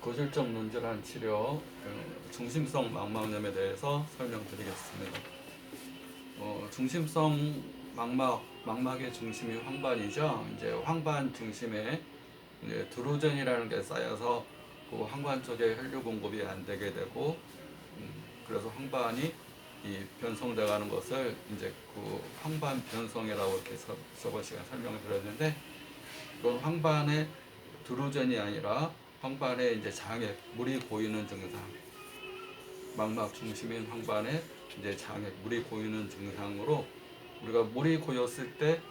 고질적 눈질환 치료 중심성 망막염에 대해서 설명드리겠습니다. 중심성 망막의 중심이 황반이죠. 이제 황반 중심에 이제 드로젠이라는 게 쌓여서 그 황반 쪽에 혈류 공급이 안 되게 되고, 그래서 황반이 이 변성돼가는 것을 이제 그 황반 변성이라고 이렇게 저번 시간 설명을 드렸는데, 이건 황반의 드로젠이 아니라 황반에 이제 장액, 물이 고이는 증상, 망막 중심인 황반에 이제 장액, 물이 고이는 증상으로, 우리가 물이 고였을 때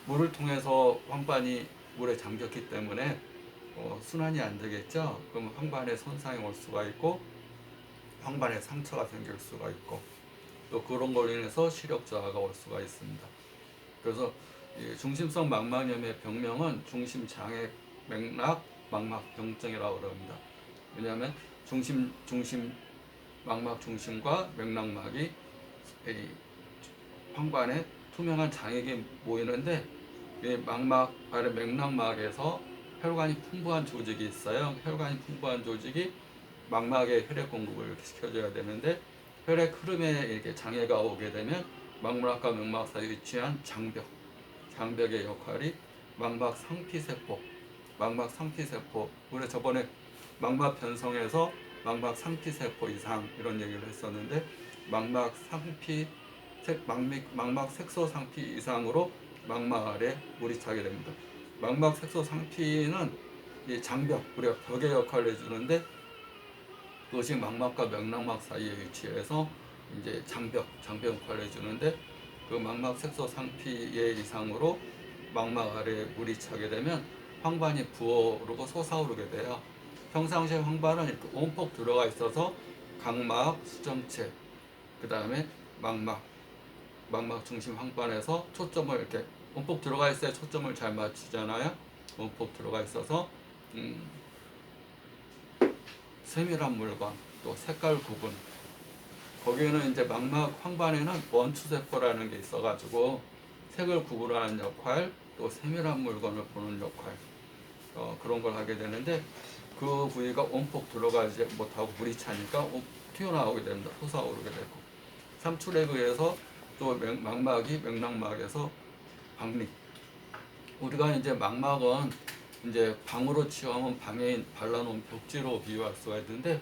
물을 통해서 황반이 물에 잠겼기 때문에 순환이 안 되겠죠. 그럼 황반에 손상이 올 수가 있고 황반에 상처가 생길 수가 있고, 또 그런 걸로 인해서 시력 저하가 올 수가 있습니다. 그래서 이 중심성 망막염의 병명은 중심장애 맥락 망막병증이라고 그럽니다. 왜냐하면 중심 망막 중심과 맥락막이 황반에 투명한 장액이 모이는데, 이 망막 아래 맥락막에서 혈관이 풍부한 조직이 있어요. 혈관이 풍부한 조직이 망막에 혈액 공급을 이렇게 시켜줘야 되는데, 혈액 흐름에 이렇게 장애가 오게 되면 망막과 맥막 사이에 위치한 장벽의 역할이 망막 상피세포, 우리 저번에 망막 변성에서 망막 상피세포 이상 이런 얘기를 했었는데, 망막 색소 상피 이상으로 망막 아래 물이 차게 됩니다. 망막 색소 상피는 이 장벽, 우리가 벽의 역할을 해주는데, 그것이 망막과 맥락막 사이에 위치해서 이제 장벽 역할을 해주는데, 그 망막 색소 상피의 이상으로 망막 아래에 물이 차게 되면 황반이 부어오르고 솟아오르게 돼요. 평상시에 황반은 이렇게 온폭 들어가 있어서 각막, 수정체, 그 다음에 망막 중심 황반에서 초점을 이렇게 온폭 들어가 있어야 초점을 잘 맞추잖아요. 온폭 들어가 있어서 세밀한 물건, 또 색깔 구분, 거기에는 이제 망막 황반에는 원추세포라는 게 있어가지고 색을 구분하는 역할, 또 세밀한 물건을 보는 역할, 그런 걸 하게 되는데, 그 부위가 온폭 들어가지 못하고 물이 차니까 튀어나오게 됩니다. 솟아오르게 되고, 삼출에 의해서 또 망막이 맥락막에서 박리. 우리가 이제 망막은 이제 방으로 치유하면 방에 발라놓은 벽지로 비유할 수가 있는데,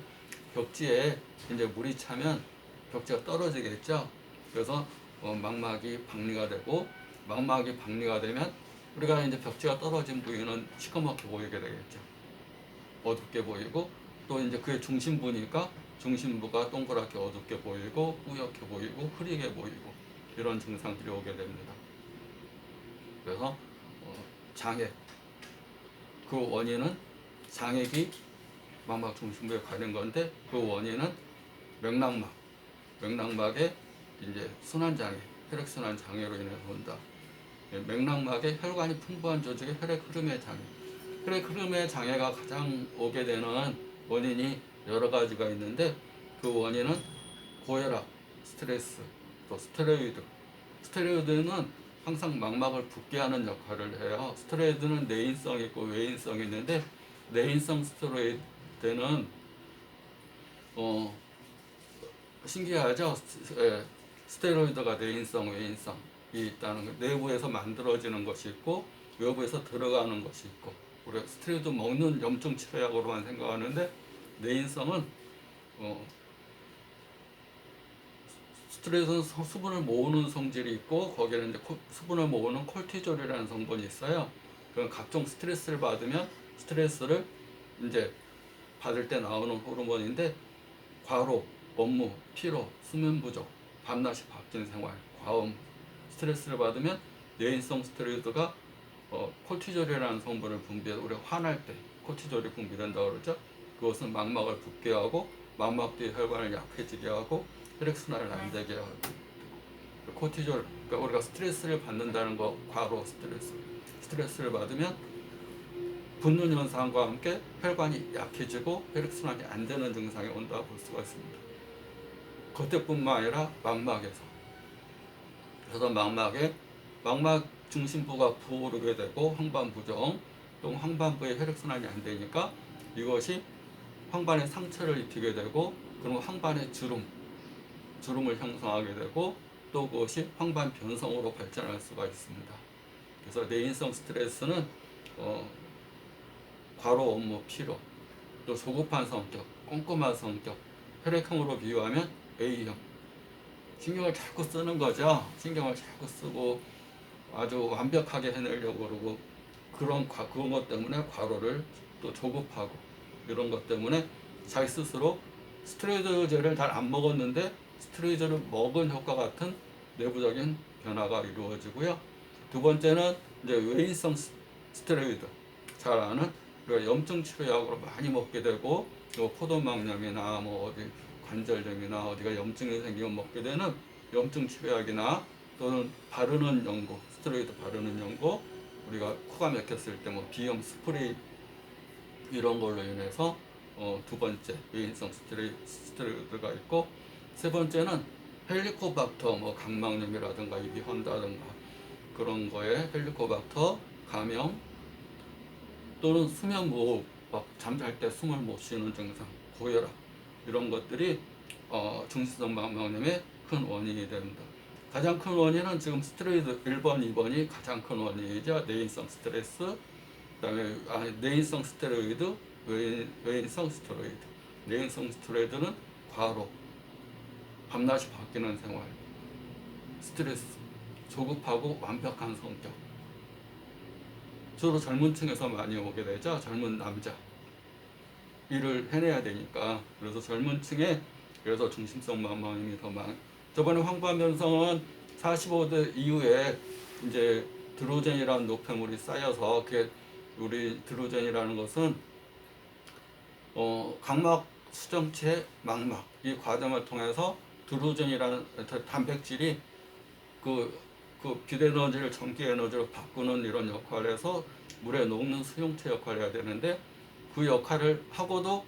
벽지에 이제 물이 차면 벽지가 떨어지겠죠. 그래서 망막이 박리가 되고, 망막이 박리가 되면 우리가 이제 벽지가 떨어진 부위는 시커멓게 보이게 되겠죠. 어둡게 보이고, 또 이제 그의 중심부니까 중심부가 동그랗게 어둡게 보이고, 뿌옇게 보이고, 흐리게 보이고, 이런 증상들이 오게 됩니다. 그래서 장액, 그 원인은 장액이 망막 중심부에 가는 건데, 그 원인은 맥락막의 이제 순환장애, 혈액순환 장애로 인해서 온다. 맥락막에 혈관이 풍부한 조직의 혈액 흐름의 장애. 혈액 흐름의 장애가 가장 오게 되는 원인이 여러 가지가 있는데, 그 원인은 고혈압, 스트레스, 또 스테로이드는 항상 망막을 붓게 하는 역할을 해요. 스테로이드는 내인성이 있고 외인성이 있는데, 내인성 스테로이드는 신기하죠? 스테로이드가 내인성, 외인성이 있다는 거. 내부에서 만들어지는 것이 있고 외부에서 들어가는 것이 있고, 우리가 스테로이드 먹는 염증 치료약으로만 생각하는데, 내인성은 스트레스는 수분을 모으는 성질이 있고, 거기에는 이제 수분을 모으는 콜티졸이라는 성분이 있어요. 그럼 각종 스트레스를 받으면 스트레스를 이제 받을 때 나오는 호르몬인데, 과로, 업무, 피로, 수면 부족, 밤낮이 바뀐 생활, 과음, 스트레스를 받으면 뇌인성 스테로이드가 콜티졸이라는 성분을 분비해서, 우리가 화날 때 콜티졸이 분비된다고 그러죠. 그것은 망막을 붓게 하고 망막 뒤 혈관을 약해지게 하고 혈액순환을 안 되게 하고, 콜티졸, 그러니까 우리가 스트레스를 받는다는 거, 과로 스트레스를 받으면 붓는 현상과 함께 혈관이 약해지고 혈액순환이 안 되는 증상이 온다고 볼 수가 있습니다. 겉에뿐만 아니라 망막에서. 그래서 망막 중심부가 부어오르게 되고 황반부종, 또 황반부의 혈액순환이 안 되니까 이것이 황반에 상처를 입히게 되고 그리고 황반에 주름을 형성하게 되고 또 그것이 황반 변성으로 발전할 수가 있습니다. 그래서 내인성 스트레스는 과로 업무 피로, 또 조급한 성격, 꼼꼼한 성격, 혈액형으로 비유하면 A형. 신경을 자꾸 쓰는 거죠. 신경을 자꾸 쓰고 아주 완벽하게 해내려고 그러고 그런 것 때문에 과로를 또 조급하고 이런 것 때문에 자기 스스로 스테로이드제를 잘 안 먹었는데 스테로이드를 먹은 효과 같은 내부적인 변화가 이루어지고요. 두 번째는 이제 외인성 스테로이드 잘 아는 우리가 염증 치료약으로 많이 먹게 되고 포도막염이나 뭐 어디 관절염이나 어디가 염증이 생기면 먹게 되는 염증 치료약이나 또는 바르는 연고 스테로이드 바르는 연고 우리가 코가 막혔을 때 뭐 비염 스프레이 이런 걸로 인해서 두 번째 외인성 스테로이드가 있고 세 번째는 헬리코박터 뭐 각막염이라든가 입이 헌다든가 그런 거에 헬리코박터 감염 또는 수면 무호흡 막 잠잘 때 숨을 못 쉬는 증상 고혈압 이런 것들이 중시성 망막염의 큰 원인이 됩니다. 가장 큰 원인은 지금 스테로이드 1번, 2번이 가장 큰 원인이죠. 내인성 스트레스, 그다음에 내인성 스테로이드, 외인성 스테로이드. 내인성 스테로이드는 과로, 밤낮이 바뀌는 생활, 스트레스, 조급하고 완벽한 성격. 주로 젊은 층에서 많이 오게 되죠. 젊은 남자. 일을 해내야 되니까. 그래서 젊은 층에 그래서 중심성 망막염이 더 많아요. 저번에 황반변성은 45대 이후에 이제 드로젠이라는 노폐물이 쌓여서 그게 우리 드로젠이라는 것은 각막 수정체 망막 이 과정을 통해서 드로젠이라는 단백질이 그 비대에너지를 전기 에너지로 바꾸는 이런 역할을 해서 물에 녹는 수용체 역할을 해야 되는데 그 역할을 하고도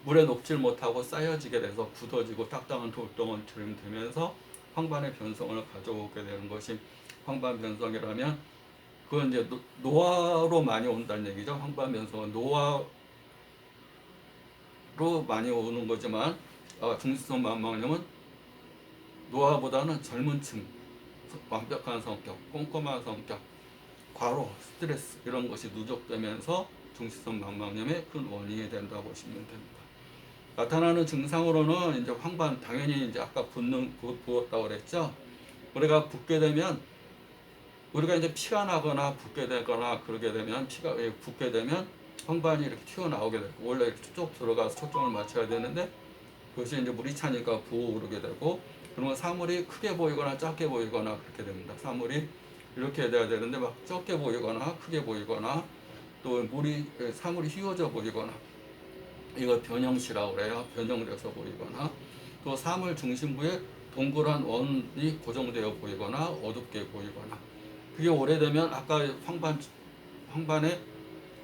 물에 녹질 못하고 쌓여지게 돼서 굳어지고 딱딱한 돌덩어리처럼 되면서 황반의 변성을 가져오게 되는 것이 황반 변성이라면 그건 이제 노화로 많이 온다는 얘기죠. 황반 변성은 노화로 많이 오는 거지만 중지성 망막염은 노화보다는 젊은 층 완벽한 성격, 꼼꼼한 성격, 과로, 스트레스 이런 것이 누적되면서 중시성 망막염의 큰 원인이 된다고 보시면 됩니다. 나타나는 증상으로는 이제 황반 당연히 이제 아까 부었다고 그랬죠. 우리가 붓게 되면 우리가 이제 피가 나거나 붓게 되거나 그러게 되면 피가 붓게 되면 황반이 이렇게 튀어나오게 되고 원래 이렇게 쭉 들어가서 초점을 맞춰야 되는데 그것이 이제 물이 차니까 부어오르게 되고 그러면 사물이 크게 보이거나 작게 보이거나 그렇게 됩니다. 사물이 이렇게 돼야 되는데 막 적게 보이거나 크게 보이거나 또 사물이 휘어져 보이거나 이거 변형시라고 그래요. 변형돼서 보이거나 또 사물 중심부에 동그란 원이 고정되어 보이거나 어둡게 보이거나 그게 오래되면 아까 황반에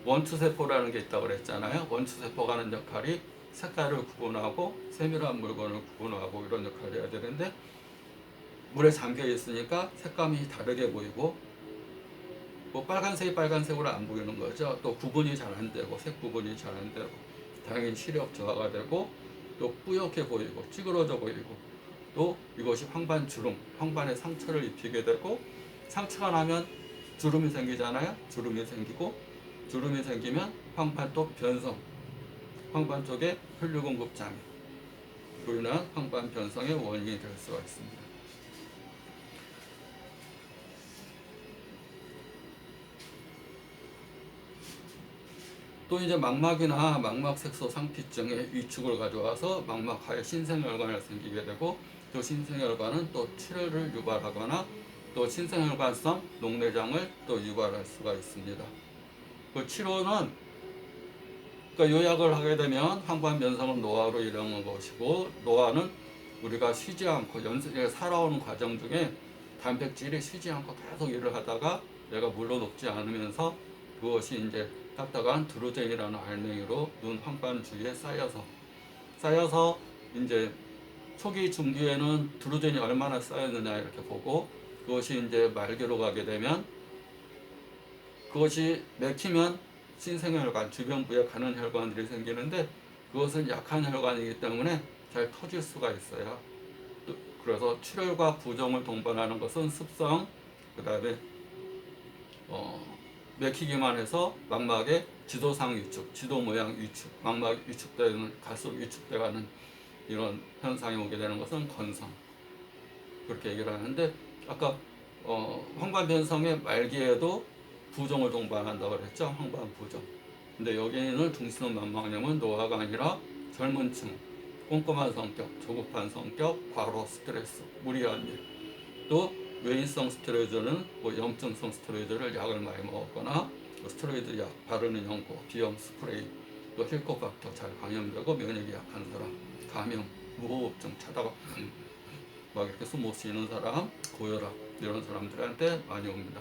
원투세포라는 게 있다고 그랬잖아요. 원투세포가 하는 역할이 색깔을 구분하고 세밀한 물건을 구분하고 이런 역할을 해야 되는데 물에 잠겨 있으니까 색감이 다르게 보이고 뭐 빨간색이 빨간색으로 안 보이는 거죠. 또 구분이 잘 안 되고 색 구분이 잘 안 되고 당연히 시력 저하가 되고 또 뿌옇게 보이고 찌그러져 보이고 또 이것이 황반에 상처를 입히게 되고 상처가 나면 주름이 생기잖아요. 주름이 생기면 황반 또 변성, 황반 쪽에 혈류 공급 장애, 그로 인한 황반 변성의 원인이 될 수가 있습니다. 또 이제 망막이나 망막색소 상피증의 위축을 가져와서 막막하에 신생혈관을 생기게 되고 또 신생혈관은 또 출혈을 유발하거나 또 신생혈관성 녹내장을 또 유발할 수가 있습니다. 그 치료는 그러니까 요약을 하게 되면 황반 변성은 노화로 이르는 것이고 노화는 우리가 쉬지 않고 살아오는 과정 중에 단백질이 쉬지 않고 계속 일을 하다가 얘가 물로 녹지 않으면서 그것이 이제 딱딱한 드로젠이라는 알맹이로 눈 황반 주위에 쌓여서 이제 초기 중기에는 드로젠이 얼마나 쌓였느냐 이렇게 보고 그것이 이제 말기로 가게 되면 그것이 맥히면 신생혈관 주변부에 가는 혈관들이 생기는데 그것은 약한 혈관이기 때문에 잘 터질 수가 있어요. 그래서 출혈과 부종을 동반하는 것은 습성, 그 다음에 맥히기만 해서 망막의 지도상 위축, 지도 모양 위축, 망막 위축되는, 갈수록 위축돼가는 이런 현상이 오게 되는 것은 건성, 그렇게 얘기를 하는데, 아까 황반변성의 말기에도 부종을 동반한다고 그랬죠. 황반부종. 근데 여기는 둥신원 만막염은 노화가 아니라 젊은 층, 꼼꼼한 성격, 조급한 성격, 과로, 스트레스, 무리한 일, 또 외인성 스테로이드는 뭐 염증성 스테로이드를 약을 많이 먹었거나 스테로이드 약 바르는 연고, 비염 스프레이, 또 힐코박터 잘 감염되고 면역이 약한 사람, 감염, 무호흡증 차다가 막 이렇게 숨 못 쉬는 사람, 고혈압 이런 사람들한테 많이 옵니다.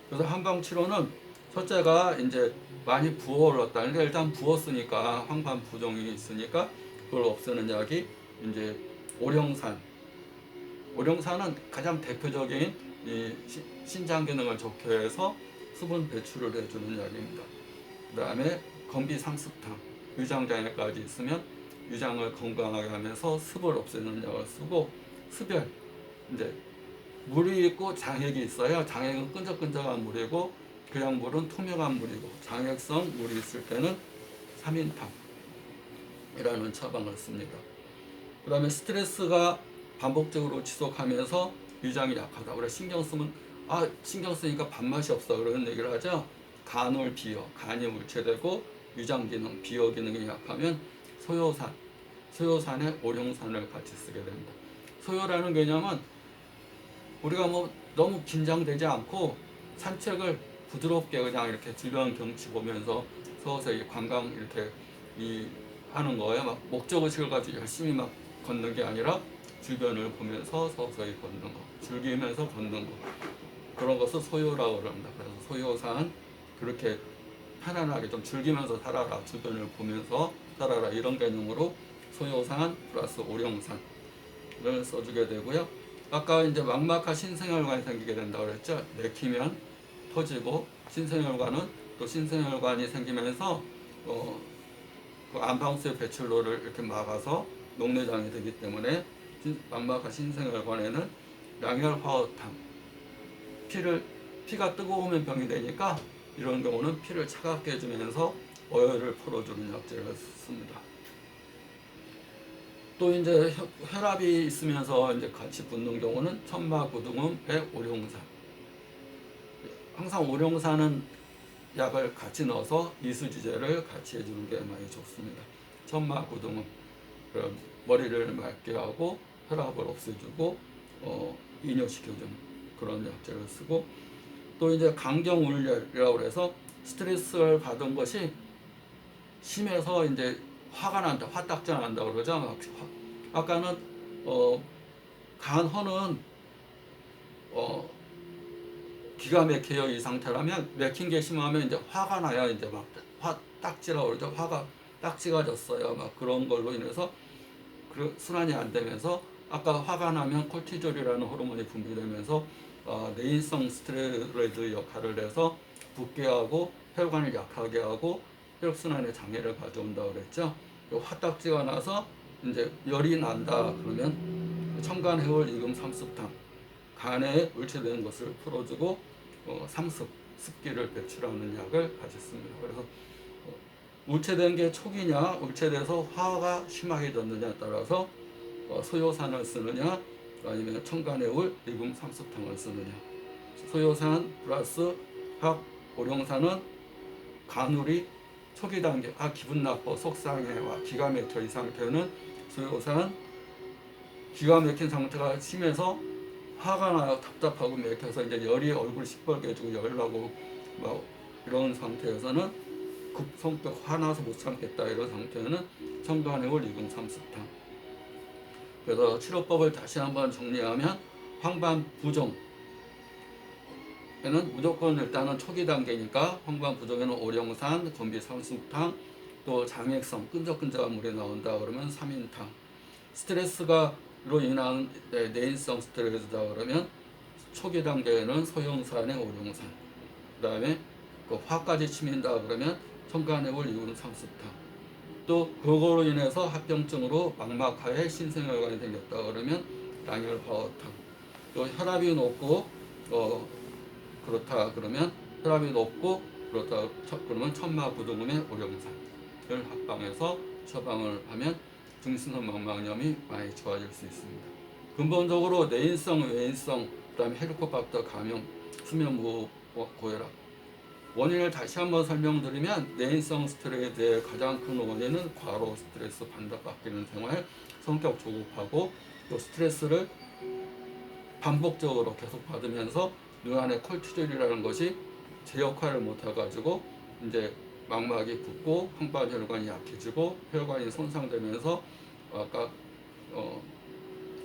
그래서 한방 치료는 첫째가 이제 많이 부어올랐다는데, 일단 부었으니까 황반 부종이 있으니까 그걸 없애는 약이 이제 오령산. 오령산은 가장 대표적인 이 신장 기능을 좋게 해서 수분 배출을 해주는 약입니다. 그 다음에 건비상습탕, 위장장애까지 있으면 위장을 건강하게 하면서 습을 없애는 약을 쓰고, 습열, 이제 물이 있고 장액이 있어요. 장액은 끈적끈적한 물이고 그냥 물은 투명한 물이고, 장액성 물이 있을 때는 삼인탕이라는 처방을 씁니다. 그 다음에 스트레스가 반복적으로 지속하면서 위장이 약하다. 우리가 신경 쓰면 신경 쓰니까 밥맛이 없어 그런 얘기를 하죠. 간을 비어, 간이 울체되고 위장 기능, 비어 기능이 약하면 소요산에 오령산을 같이 쓰게 됩니다. 소요라는 개념은 우리가 뭐 너무 긴장되지 않고 산책을 부드럽게 그냥 이렇게 주변 경치 보면서 서서히 관광 이렇게 하는 거예요. 막 목적의식을 가지고 열심히 막 걷는 게 아니라 주변을 보면서 서서히 걷는 거, 즐기면서 걷는 거, 그런 것을 소요라고 그럽니다. 그래서 소요산, 그렇게 편안하게 좀 즐기면서 살아라, 주변을 보면서 살아라, 이런 개념으로 소요산 플러스 오령산을 써주게 되고요. 아까 이제 망막하 신생혈관이 생기게 된다고 그랬죠. 맥히면 터지고, 신생혈관은 또 신생혈관이 생기면서 그 안방수의 배출로를 이렇게 막아서 녹내장이 되기 때문에 망막하 신생혈관에는 양혈화어탕, 피가 뜨거우면 병이 되니까 이런 경우는 피를 차갑게 해주면서 어혈을 풀어주는 약제를 씁니다. 또 이제 혈압이 있으면서 이제 같이 붙는 경우는 천마구등음, 오령산. 항상 오령산은 약을 같이 넣어서 이수지제를 같이 해주는 게 많이 좋습니다. 천마구등음, 머리를 맑게 하고 혈압을 없애주고 이뇨시켜주는 그런 약제를 쓰고, 또 이제 강경울열이라고 해서 스트레스를 받은 것이 심해서 이제 화가 난다, 화딱지가 난다 그러죠. 아까는 간허는 기가 막혀요. 이 상태라면, 맥힌 게 심하면 이제 화가 나야 이제 막 딱지라고 그러죠. 화가 딱지가 졌어요. 막 그런 걸로 인해서 순환이 안 되면서, 아까 화가 나면 콜티졸이라는 호르몬이 분비되면서 내인성 스테로이드 역할을 해서 붓게 하고 혈관을 약하게 하고 혈액순환에 장애를 가져온다고 그랬죠. 화딱지가 나서 이제 열이 난다 그러면 첨간해올 이금 삼습탕, 간에 울체된 것을 풀어주고 습기를 배출하는 약을 같이 씁니다. 그래서 울체된 게 초기냐, 울체돼서 화가 심하게졌느냐에 따라서 소요산을 쓰느냐, 아니면 첨간해올 이금 삼습탕을 쓰느냐. 소요산 플러스 오령산은 간울이 초기 단계, 기분 나빠, 속상해, 기가 막혀, 이 상태는 소요산, 기가 막힌 상태가 심해서 화가 나요. 답답하고 맥혀서 이제 열이 얼굴 시뻘게 해주고 열나고 막 이런 상태에서는 급성격 화나서 못 참겠다, 이런 상태에는 첨간해올 이금 삼습탕. 그래서 치료법을 다시 한번 정리하면, 황반부종 에는 무조건 일단은 초기 단계니까 황반부종에는 오령산, 건비상습탕, 또 장액성 끈적끈적한 물이 나온다 그러면 삼인탕, 스트레스가로 인한 내인성 스트레스다 그러면 초기 단계에는 소형산의 오령산, 그 다음에 화까지 치민다 그러면 통간해볼 이유는 상수탕. 또 그거로 인해서 합병증으로 망막하에 신생혈관이 생겼다 그러면 낭혈화허탕. 또 혈압이 높고 그렇다 그러면 혈압이 높고 그렇다 그러면 천마부등음의 오령산을 합방해서 처방을 하면 중수성 망막염이 많이 좋아질 수 있습니다. 근본적으로 내인성, 외인성, 그다음에 헬리코박터 감염, 수면 고혈압 원인을 다시 한번 설명드리면 내인성 스트레스의 가장 큰 원인은 과로 스트레스 반복받기는 생활, 성격 조급하고 또 스트레스를 반복적으로 계속 받으면서 뇌 안에 콜티졸이라는 것이 제 역할을 못해가지고 이제 망막이 붓고 황반혈관이 약해지고 혈관이 손상되면서 아까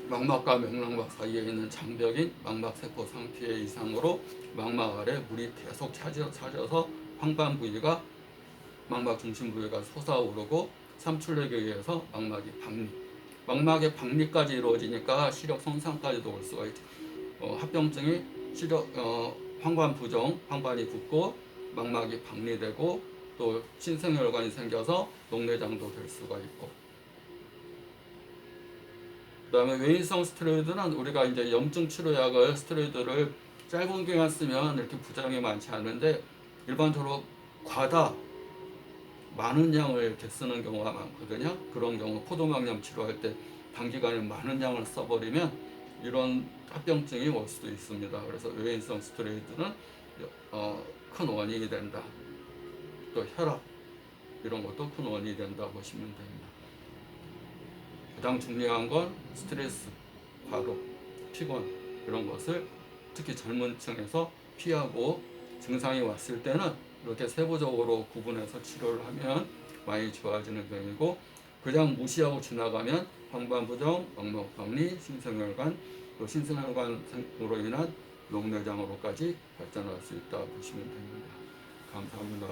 망막과 명랑막 사이에 있는 장벽인 망막세포 상태의 이상으로 망막 아래 물이 계속 차져서 황반 부위가 망막 중심 부위가 솟아오르고 삼출력에 의해서 망막이 박리, 망막의 박리까지 이루어지니까 시력 손상까지도 올 수가 있죠. 합병증이 황관 부종, 황관이 붓고 망막이 박리되고 또 신생혈관이 생겨서 녹내장도 될 수가 있고, 그 다음에 외인성 스테로이드는 우리가 이제 염증 치료약을 스테로이드를 짧은 기간 쓰면 이렇게 부작용이 많지 않은데 일반적으로 과다 많은 양을 이렇게 쓰는 경우가 많거든요. 그런 경우 포도막염 치료할 때 단기간에 많은 양을 써버리면 이런 합병증이 올 수도 있습니다. 그래서 외인성 스테로이드는 큰 원인이 된다. 또 혈압 이런 것도 큰 원인이 된다 보시면 됩니다. 가장 중요한 건 스트레스, 과로, 피곤 이런 것을 특히 젊은 층에서 피하고 증상이 왔을 때는 이렇게 세부적으로 구분해서 치료를 하면 많이 좋아지는 병이고, 그냥 무시하고 지나가면 황반부종, 망막박리, 신생혈관, 또 신생혈관으로 인한 녹내장으로까지 발전할 수 있다 보시면 됩니다. 감사합니다.